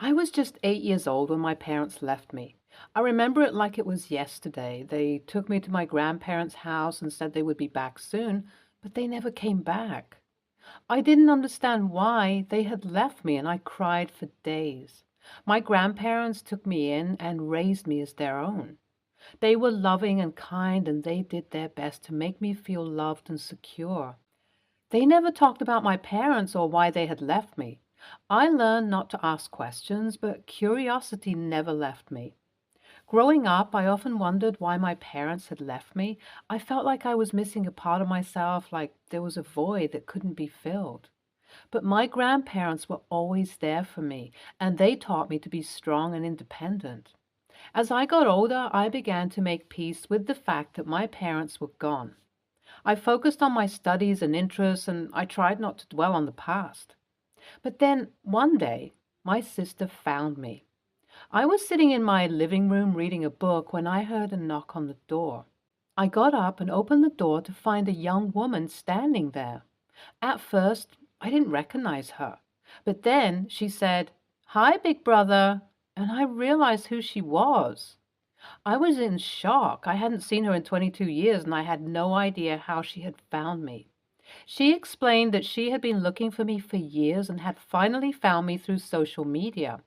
I was just 8 years old when my parents left me. I remember it like it was yesterday. They took me to my grandparents' house and said they would be back soon, but they never came back. I didn't understand why they had left me, and I cried for days. My grandparents took me in and raised me as their own. They were loving and kind, and they did their best to make me feel loved and secure. They never talked about my parents or why they had left me. I learned not to ask questions, but curiosity never left me. Growing up, I often wondered why my parents had left me. I felt like I was missing a part of myself, like there was a void that couldn't be filled. But my grandparents were always there for me, and they taught me to be strong and independent. As I got older, I began to make peace with the fact that my parents were gone. I focused on my studies and interests, and I tried not to dwell on the past. But then, one day, my sister found me. I was sitting in my living room reading a book when I heard a knock on the door. I got up and opened the door to find a young woman standing there. At first, I didn't recognize her. But then she said, "Hi, big brother," and I realized who she was. I was in shock. I hadn't seen her in 22 years, and I had no idea how she had found me. She explained that she had been looking for me for years and had finally found me through social media.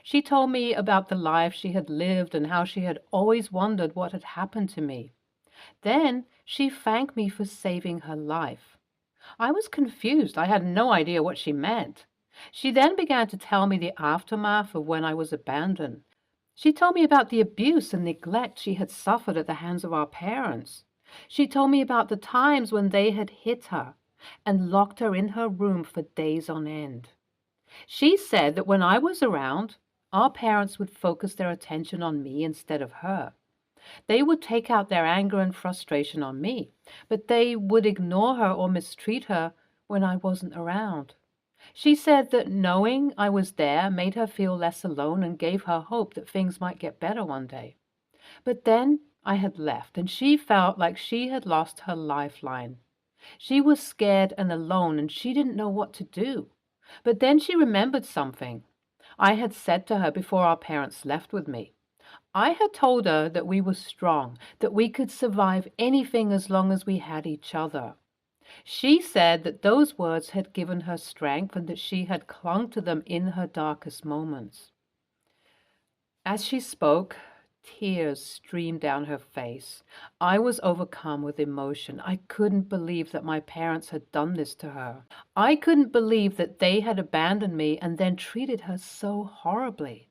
She told me about the life she had lived and how she had always wondered what had happened to me. Then she thanked me for saving her life. I was confused. I had no idea what she meant. She then began to tell me the aftermath of when I was abandoned. She told me about the abuse and neglect she had suffered at the hands of our parents. She told me about the times when they had hit her and locked her in her room for days on end. She said that when I was around, our parents would focus their attention on me instead of her. They would take out their anger and frustration on me, but they would ignore her or mistreat her when I wasn't around. She said that knowing I was there made her feel less alone and gave her hope that things might get better one day. But then I had left, and she felt like she had lost her lifeline. She was scared and alone, and she didn't know what to do. But then she remembered something I had said to her before our parents left with me. I had told her that we were strong, that we could survive anything as long as we had each other. She said that those words had given her strength and that she had clung to them in her darkest moments. As she spoke, tears streamed down her face. I was overcome with emotion. I couldn't believe that my parents had done this to her. I couldn't believe that they had abandoned me and then treated her so horribly.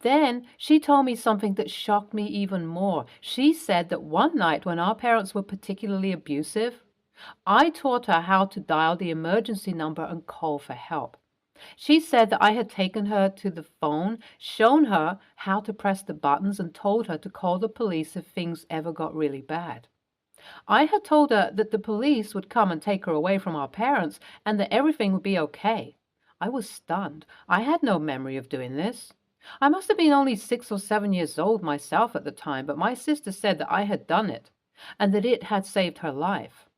Then she told me something that shocked me even more. She said that one night when our parents were particularly abusive, I taught her how to dial the emergency number and call for help. She said that I had taken her to the phone, shown her how to press the buttons, and told her to call the police if things ever got really bad. I had told her that the police would come and take her away from our parents and that everything would be okay. I was stunned. I had no memory of doing this. I must have been only 6 or 7 years old myself at the time, but my sister said that I had done it and that it had saved her life.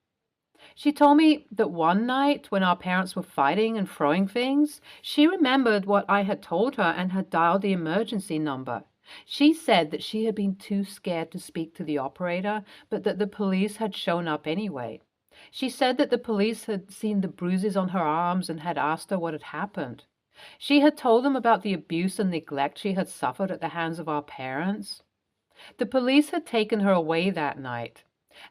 She told me that one night when our parents were fighting and throwing things, she remembered what I had told her and had dialed the emergency number. She said that she had been too scared to speak to the operator, but that the police had shown up anyway. She said that the police had seen the bruises on her arms and had asked her what had happened. She had told them about the abuse and neglect she had suffered at the hands of our parents. The police had taken her away that night,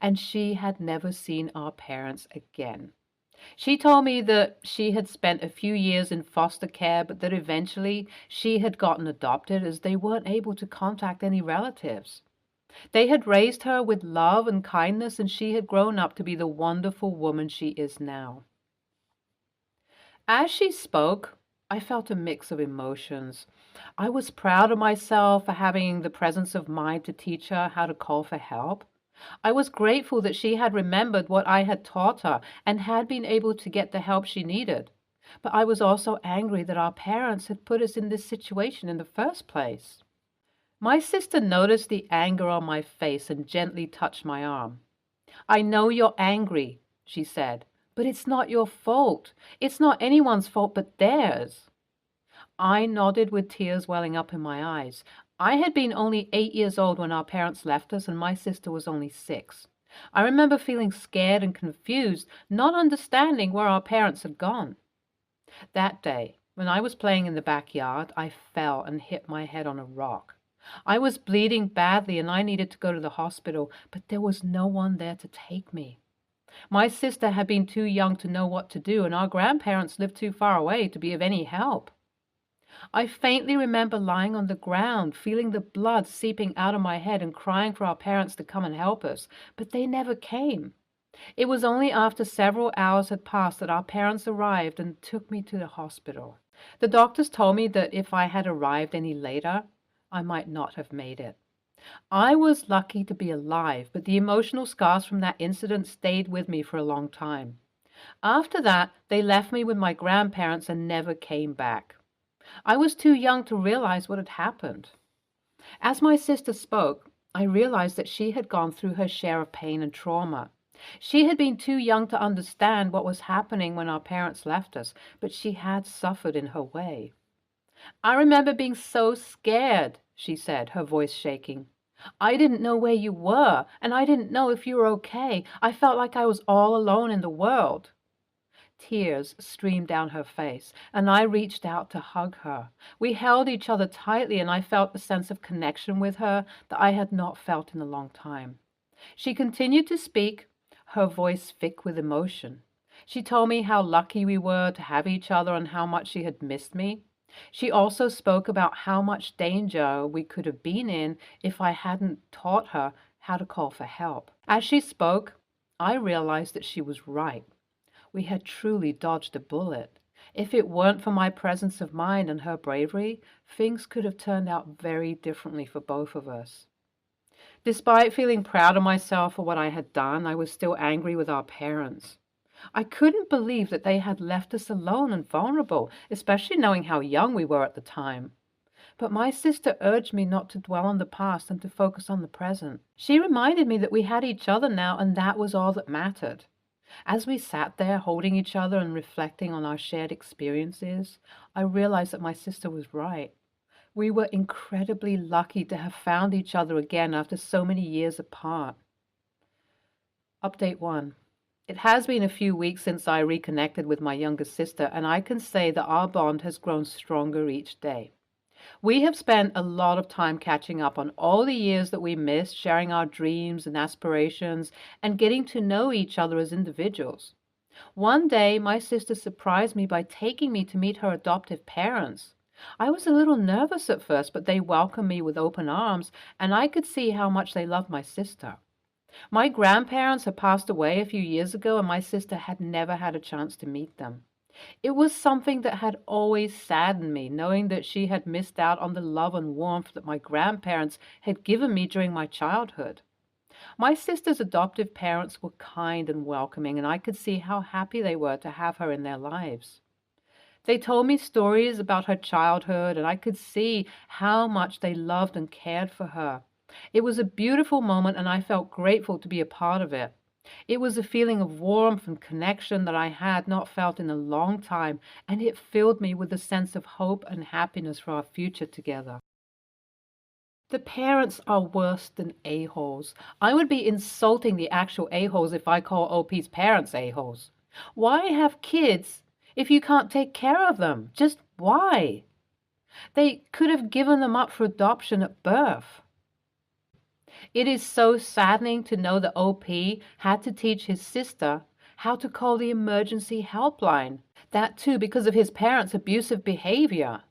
and she had never seen our parents again. She told me that she had spent a few years in foster care, but that eventually she had gotten adopted as they weren't able to contact any relatives. They had raised her with love and kindness, and she had grown up to be the wonderful woman she is now. As she spoke, I felt a mix of emotions. I was proud of myself for having the presence of mind to teach her how to call for help. I was grateful that she had remembered what I had taught her and had been able to get the help she needed. But I was also angry that our parents had put us in this situation in the first place. My sister noticed the anger on my face and gently touched my arm. "I know you're angry," she said, "but it's not your fault. It's not anyone's fault but theirs." I nodded with tears welling up in my eyes. I had been only 8 years old when our parents left us, and my sister was only 6. I remember feeling scared and confused, not understanding where our parents had gone. That day, when I was playing in the backyard, I fell and hit my head on a rock. I was bleeding badly and I needed to go to the hospital, but there was no one there to take me. My sister had been too young to know what to do, and our grandparents lived too far away to be of any help. I faintly remember lying on the ground, feeling the blood seeping out of my head and crying for our parents to come and help us, but they never came. It was only after several hours had passed that our parents arrived and took me to the hospital. The doctors told me that if I had arrived any later, I might not have made it. I was lucky to be alive, but the emotional scars from that incident stayed with me for a long time. After that, they left me with my grandparents and never came back. I was too young to realize what had happened. As my sister spoke, I realized that she had gone through her share of pain and trauma. She had been too young to understand what was happening when our parents left us, but she had suffered in her way. I remember being so scared, she said, her voice shaking. I didn't know where you were, and I didn't know if you were okay. I felt like I was all alone in the world. Tears streamed down her face, and I reached out to hug her. We held each other tightly, and I felt a sense of connection with her that I had not felt in a long time. She continued to speak, her voice thick with emotion. She told me how lucky we were to have each other and how much she had missed me. She also spoke about how much danger we could have been in if I hadn't taught her how to call for help. As she spoke, I realized that she was right. We had truly dodged a bullet. If it weren't for my presence of mind and her bravery, things could have turned out very differently for both of us. Despite feeling proud of myself for what I had done, I was still angry with our parents. I couldn't believe that they had left us alone and vulnerable, especially knowing how young we were at the time. But my sister urged me not to dwell on the past and to focus on the present. She reminded me that we had each other now, and that was all that mattered. As we sat there holding each other and reflecting on our shared experiences, I realized that my sister was right. We were incredibly lucky to have found each other again after so many years apart. Update 1. It has been a few weeks since I reconnected with my younger sister, and I can say that our bond has grown stronger each day. We have spent a lot of time catching up on all the years that we missed, sharing our dreams and aspirations, and getting to know each other as individuals. One day, my sister surprised me by taking me to meet her adoptive parents. I was a little nervous at first, but they welcomed me with open arms, and I could see how much they loved my sister. My grandparents had passed away a few years ago, and my sister had never had a chance to meet them. It was something that had always saddened me, knowing that she had missed out on the love and warmth that my grandparents had given me during my childhood. My sister's adoptive parents were kind and welcoming, and I could see how happy they were to have her in their lives. They told me stories about her childhood, and I could see how much they loved and cared for her. It was a beautiful moment, and I felt grateful to be a part of it. It was a feeling of warmth and connection that I had not felt in a long time, and it filled me with a sense of hope and happiness for our future together. The parents are worse than a-holes. I would be insulting the actual a-holes if I call OP's parents a-holes. Why have kids if you can't take care of them? Just why? They could have given them up for adoption at birth. It is so saddening to know that OP had to teach his sister how to call the emergency helpline. That too because of his parents' abusive behavior.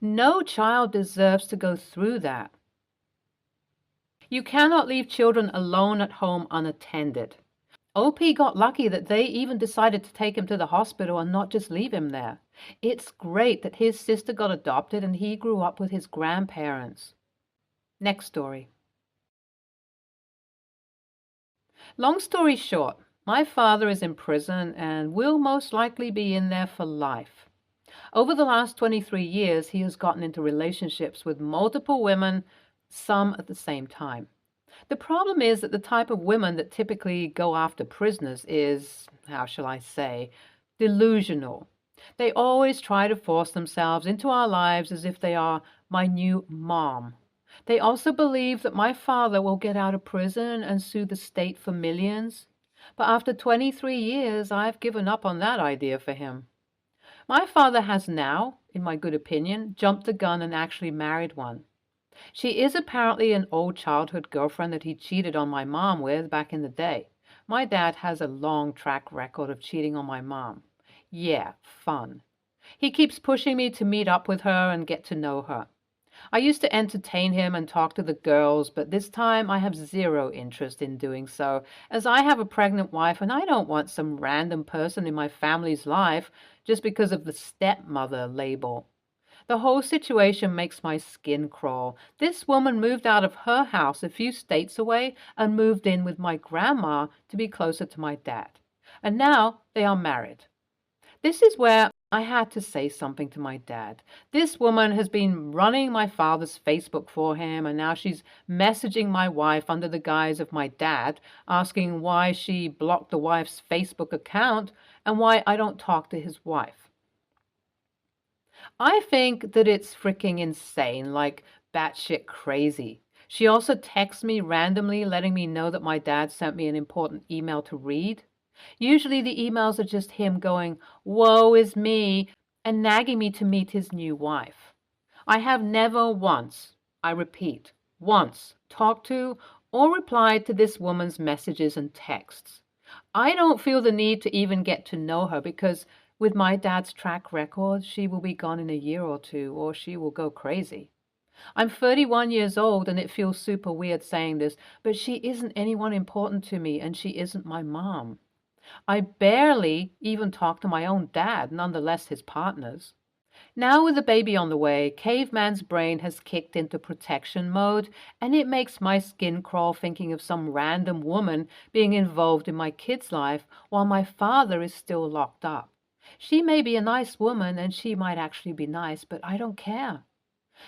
No child deserves to go through that. You cannot leave children alone at home unattended. OP got lucky that they even decided to take him to the hospital and not just leave him there. It's great that his sister got adopted and he grew up with his grandparents. Next story. Long story short, my father is in prison and will most likely be in there for life. Over the last 23 years, he has gotten into relationships with multiple women, some at the same time. The problem is that the type of women that typically go after prisoners is, how shall I say, delusional. They always try to force themselves into our lives as if they are my new mom. They also believe that my father will get out of prison and sue the state for millions. But after 23 years, I've given up on that idea for him. My father has now, in my good opinion, jumped the gun and actually married one. She is apparently an old childhood girlfriend that he cheated on my mom with back in the day. My dad has a long track record of cheating on my mom. Yeah, fun. He keeps pushing me to meet up with her and get to know her. I used to entertain him and talk to the girls, but this time I have zero interest in doing so, as I have a pregnant wife and I don't want some random person in my family's life just because of the stepmother label. The whole situation makes my skin crawl. This woman moved out of her house a few states away and moved in with my grandma to be closer to my dad. And now they are married. This is where I had to say something to my dad. This woman has been running my father's Facebook for him, and now she's messaging my wife under the guise of my dad, asking why she blocked the wife's Facebook account and why I don't talk to his wife. I think that it's freaking insane, like batshit crazy. She also texts me randomly, letting me know that my dad sent me an important email to read. Usually the emails are just him going, "Woe is me," and nagging me to meet his new wife. I have never once, I repeat, once talked to or replied to this woman's messages and texts. I don't feel the need to even get to know her because with my dad's track record, she will be gone in a year or two, or she will go crazy. I'm 31 years old and it feels super weird saying this, but she isn't anyone important to me and she isn't my mom. I barely even talk to my own dad, nonetheless his partners. Now with the baby on the way, caveman's brain has kicked into protection mode, and it makes my skin crawl thinking of some random woman being involved in my kid's life while my father is still locked up. She may be a nice woman, and she might actually be nice, but I don't care.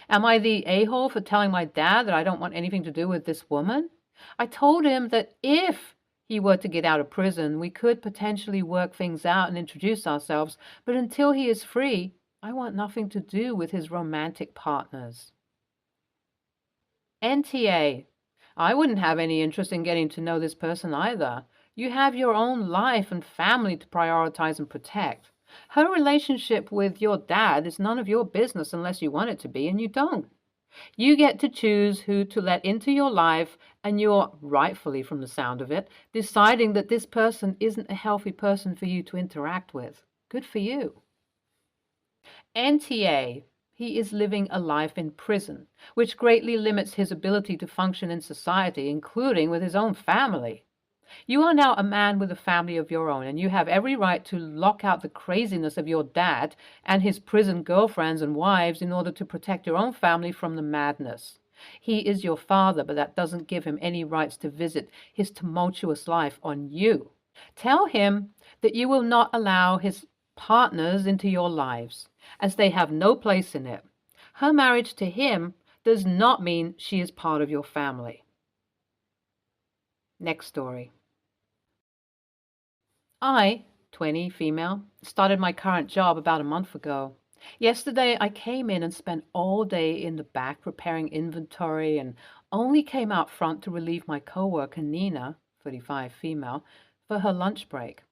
Am I the a-hole for telling my dad that I don't want anything to do with this woman? I told him that if he were to get out of prison, we could potentially work things out and introduce ourselves, but until he is free, I want nothing to do with his romantic partners. NTA. I wouldn't have any interest in getting to know this person either. You have your own life and family to prioritize and protect. Her relationship with your dad is none of your business unless you want it to be, and you don't. You get to choose who to let into your life, and you're, rightfully from the sound of it, deciding that this person isn't a healthy person for you to interact with. Good for you. NTA. He is living a life in prison, which greatly limits his ability to function in society, including with his own family. You are now a man with a family of your own, and you have every right to lock out the craziness of your dad and his prison girlfriends and wives in order to protect your own family from the madness. He is your father, but that doesn't give him any rights to visit his tumultuous life on you. Tell him that you will not allow his partners into your lives, as they have no place in it. Her marriage to him does not mean she is part of your family. Next story. I, 20, female, started my current job about a month ago. Yesterday, I came in and spent all day in the back preparing inventory and only came out front to relieve my coworker, Nina, 35, female, for her lunch break.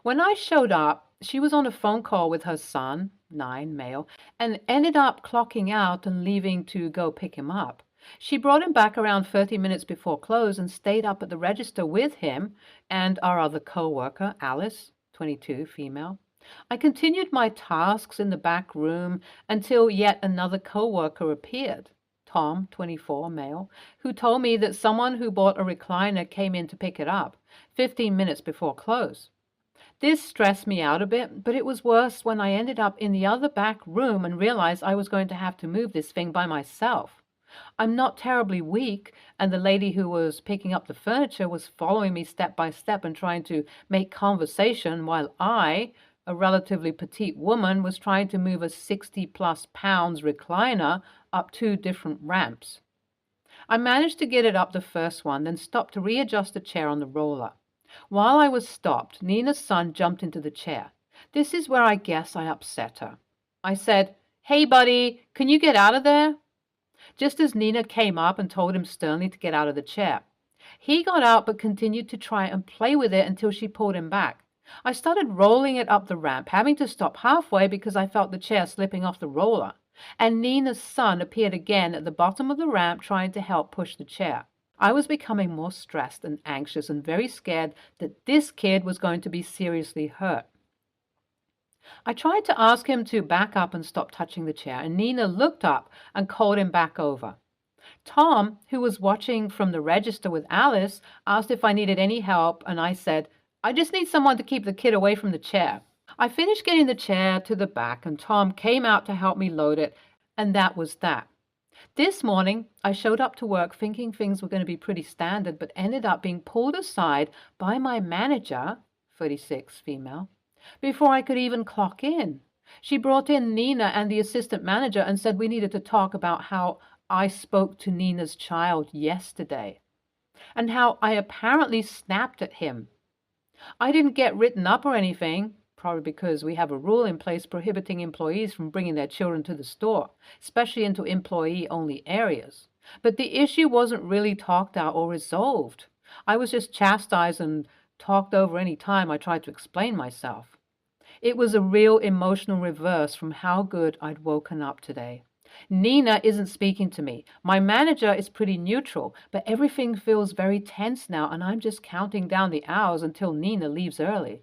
When I showed up, she was on a phone call with her son, 9, male, and ended up clocking out and leaving to go pick him up. She brought him back around 30 minutes before close and stayed up at the register with him and our other co-worker, Alice, 22, female. I continued my tasks in the back room until yet another co-worker appeared, Tom, 24, male, who told me that someone who bought a recliner came in to pick it up 15 minutes before close. This stressed me out a bit, but it was worse when I ended up in the other back room and realized I was going to have to move this thing by myself. I'm not terribly weak, and the lady who was picking up the furniture was following me step by step and trying to make conversation while I, a relatively petite woman, was trying to move a 60-plus pounds recliner up 2 different ramps. I managed to get it up the first one, then stopped to readjust the chair on the roller. While I was stopped, Nina's son jumped into the chair. This is where I guess I upset her. I said, "Hey, buddy, can you get out of there?" Just as Nina came up and told him sternly to get out of the chair. He got out but continued to try and play with it until she pulled him back. I started rolling it up the ramp, having to stop halfway because I felt the chair slipping off the roller. And Nina's son appeared again at the bottom of the ramp trying to help push the chair. I was becoming more stressed and anxious and very scared that this kid was going to be seriously hurt. I tried to ask him to back up and stop touching the chair, and Nina looked up and called him back over. Tom, who was watching from the register with Alice, asked if I needed any help, and I said, "I just need someone to keep the kid away from the chair." I finished getting the chair to the back, and Tom came out to help me load it, and that was that. This morning, I showed up to work thinking things were going to be pretty standard, but ended up being pulled aside by my manager, 36 female, before I could even clock in. She brought in Nina and the assistant manager and said we needed to talk about how I spoke to Nina's child yesterday and how I apparently snapped at him. I didn't get written up or anything, probably because we have a rule in place prohibiting employees from bringing their children to the store, especially into employee-only areas. But the issue wasn't really talked out or resolved. I was just chastised and talked over any time I tried to explain myself. It was a real emotional reverse from how good I'd woken up today. Nina isn't speaking to me. My manager is pretty neutral, but everything feels very tense now, and I'm just counting down the hours until Nina leaves early.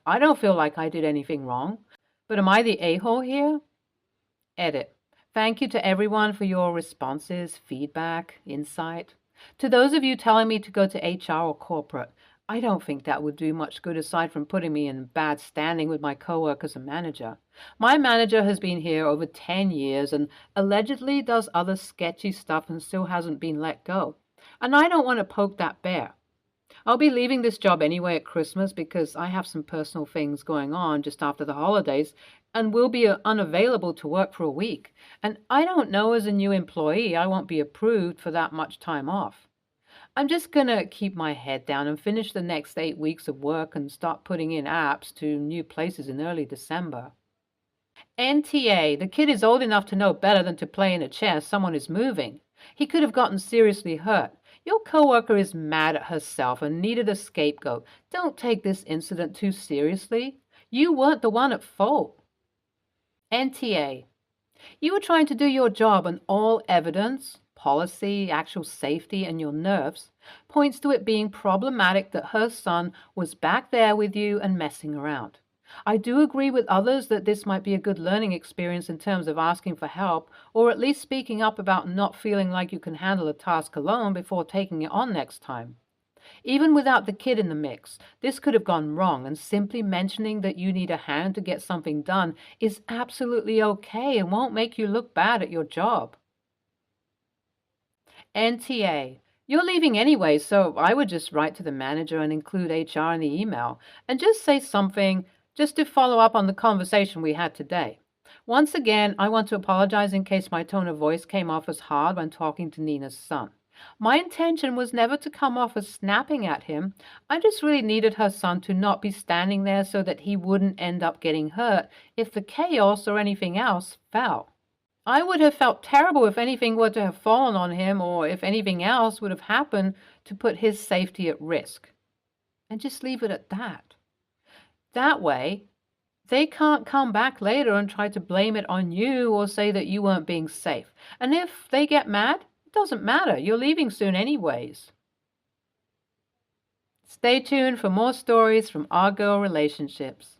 I don't feel like I did anything wrong, but am I the a-hole here? Edit. Thank you to everyone for your responses, feedback, insight. To those of you telling me to go to HR or corporate, I don't think that would do much good aside from putting me in bad standing with my coworkers and manager. My manager has been here over 10 years and allegedly does other sketchy stuff and still hasn't been let go. And I don't want to poke that bear. I'll be leaving this job anyway at Christmas because I have some personal things going on just after the holidays and will be unavailable to work for a week. And I don't know, as a new employee, I won't be approved for that much time off. I'm just going to keep my head down and finish the next 8 weeks of work and start putting in apps to new places in early December. NTA, the kid is old enough to know better than to play in a chair someone is moving. He could have gotten seriously hurt. Your coworker is mad at herself and needed a scapegoat. Don't take this incident too seriously. You weren't the one at fault. NTA, you were trying to do your job and all evidence, policy, actual safety, and your nerves points to it being problematic that her son was back there with you and messing around. I do agree with others that this might be a good learning experience in terms of asking for help, or at least speaking up about not feeling like you can handle a task alone before taking it on next time. Even without the kid in the mix, this could have gone wrong, and simply mentioning that you need a hand to get something done is absolutely okay and won't make you look bad at your job. NTA, you're leaving anyway, so I would just write to the manager and include HR in the email, and just say something just to follow up on the conversation we had today. Once again, I want to apologize in case my tone of voice came off as hard when talking to Nina's son. My intention was never to come off as snapping at him. I just really needed her son to not be standing there so that he wouldn't end up getting hurt if the chaos or anything else fell. I would have felt terrible if anything were to have fallen on him or if anything else would have happened to put his safety at risk. And just leave it at that. That way, they can't come back later and try to blame it on you or say that you weren't being safe. And if they get mad, it doesn't matter. You're leaving soon anyways. Stay tuned for more stories from Our Girl Relationships.